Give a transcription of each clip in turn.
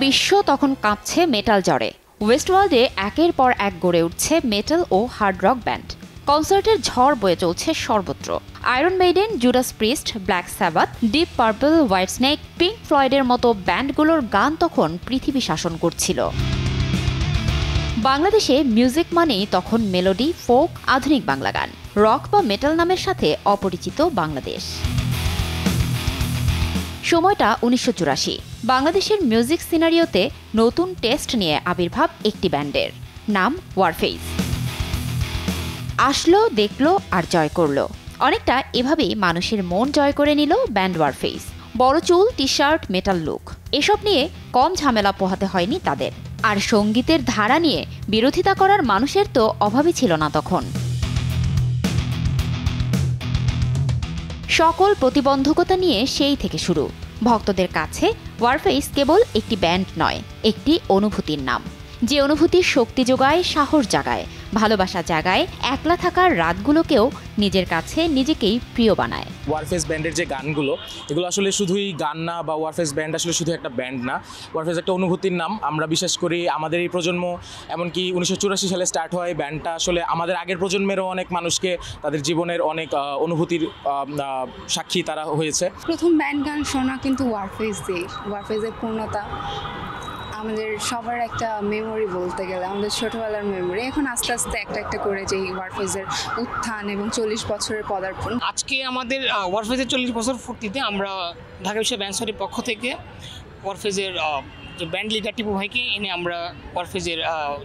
বিশ্ব তখন কাঁপছে মেটাল জ্বরে। ওয়েস্টওয়ার্ল্ডে একের পর এক গড়ে উঠছে মেটাল ও হার্ড রক ব্যান্ড। কনসার্টের ঝড় বয়ে চলছে সর্বত্র। Iron Maiden, Judas Priest, Black Sabbath, Deep Purple, White Snake, Pink ফ্লয়েডের মতো ব্যান্ডগুলোর গান তখন পৃথিবী শাসন করছিল। বাংলাদেশে মিউজিক মানেই তখন মেলোডি, ফোক, আধুনিক বাংলা গান। রক বা মেটাল নামের সাথে অপরিচিত বাংলাদেশ। সময়টা 1984। বাংলাদেশের মিউজিক সিনারিওতে নতুন টেস্ট নিয়ে আবির্ভাব একটি ব্যান্ডের, নাম ওয়ারফেজ। আসলো, দেখলো আর জয় করলো। অনেকটা এভাবেই মানুষের মন জয় করে নিল ব্যান্ড ওয়ারফেজ। বড় চুল, টি শার্ট, মেটাল লুক, এসব নিয়ে কম ঝামেলা পোহাতে হয়নি তাদের। আর সঙ্গীতের ধারা নিয়ে বিরোধিতা করার মানুষের তো অভাবই ছিল না তখন। সকল প্রতিবন্ধকতা নিয়ে সেই থেকে শুরু। ভক্তদের কাছে ওয়ারফেজ কেবল একটি ব্যান্ড নয়, একটি অনুভূতির নাম, যে অনুভূতির শক্তি যোগায়, সাহস জাগায়, ভালোবাসা জাগায়, একলা থাকার রাতগুলোকেও নিজের কাছে নিজেকেই প্রিয় বানায়। ওয়ারফেজ ব্যান্ডের যে গানগুলো, এগুলো আসলে শুধুই গান না, বা ওয়ারফেজ ব্যান্ড আসলে শুধু একটা ব্যান্ড না। ওয়ারফেজ একটা অনুভূতির নাম। আমরা বিশ্বাস করি আমাদের এই প্রজন্ম, এমনকি 1984 সালে স্টার্ট হয় ব্যান্ডটা, আসলে আমাদের আগের প্রজন্মেরও অনেক মানুষকে তাদের জীবনের অনেক অনুভূতির সাক্ষী তারা হয়েছে। প্রথম ব্যান্ড গান শোনা কিন্তু ওয়ারফেজের পূর্ণতা আমাদের সবার একটা মেমোরি, বলতে গেলে আমাদের ছোটবেলার মেমোরি। এখন আস্তে আস্তে একটা একটা করে যে ওয়ারফেজের উত্থান এবং 40 বছরের পদার্পণ। আজকে আমাদের ওয়ারফেজের 40 বছর পূর্তিতে আমরা ঢাকা বিশ্ব ব্যান্ড সোসাইটির পক্ষ থেকে ওয়ারফেজের যে ব্যান্ড লিডার টিপু ভাইকে এনে আমরা ওয়ারফেজের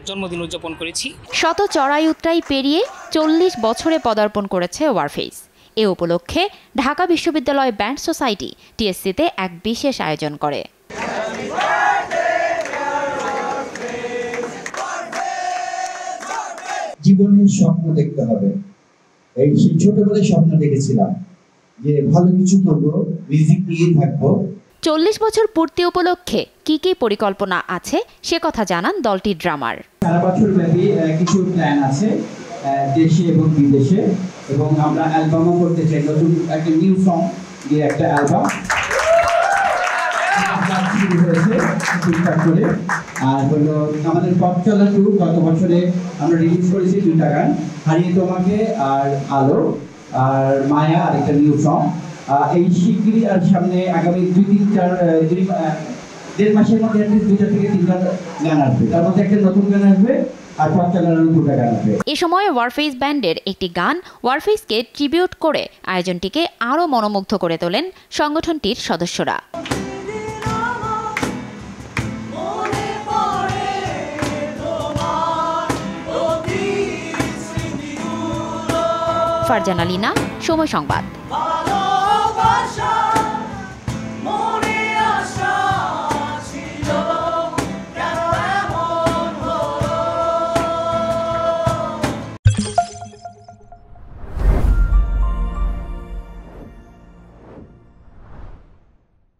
জন্মদিন উদযাপন করেছি। শত চড়াই উতরাই পেরিয়ে 40 বছরে পদার্পণ করেছে ওয়ারফেজ। এ উপলক্ষে ঢাকা বিশ্ববিদ্যালয় ব্যান্ড সোসাইটি টিএসসিতে এক বিশেষ আয়োজন করে। জীবনের স্বপ্ন দেখতে হবে। এই ছোটবেলায় স্বপ্ন দেখেছিলাম যে ভালো কিছু করবো, মিউজিক নিয়ে থাকবো। 40 বছর পূর্তি উপলক্ষে কি কি পরিকল্পনা আছে সে কথা জানান দলটির ড্রামার। সারা বছর ব্যাপী কিছু প্ল্যান আছে দেশে এবং বিদেশে, এবং আমরা অ্যালবামও করতে চাই, নতুন একটা নিউ সং দিয়ে একটা অ্যালবাম হয়েছে ঠিকঠাক করে। আর হলো আমাদের পথ চলা টু, গত বছরে আমরা রিলিজ করেছি 2টা গান, হারিয়ে তোমাকে আর আলো, আর মায়া আর একটা নিউ সং। এই শিগগিরই আর সামনে আগামী 2-3-4 মাসের মধ্যে 2টা থেকে 3টা গান আসবে, তার মধ্যে একটা নতুন গান আসবে আর পথ চলার 2টা গান আসবে। এ সময় ওয়ারফেজ ব্যান্ডের একটি গান ওয়ারফেজকে ট্রিবিউট করে আয়োজনটিকে আরও মনোমুগ্ধ করে তোলেন সংগঠনটির সদস্যরা। ফারজানা লিনা, সময় সংবাদ।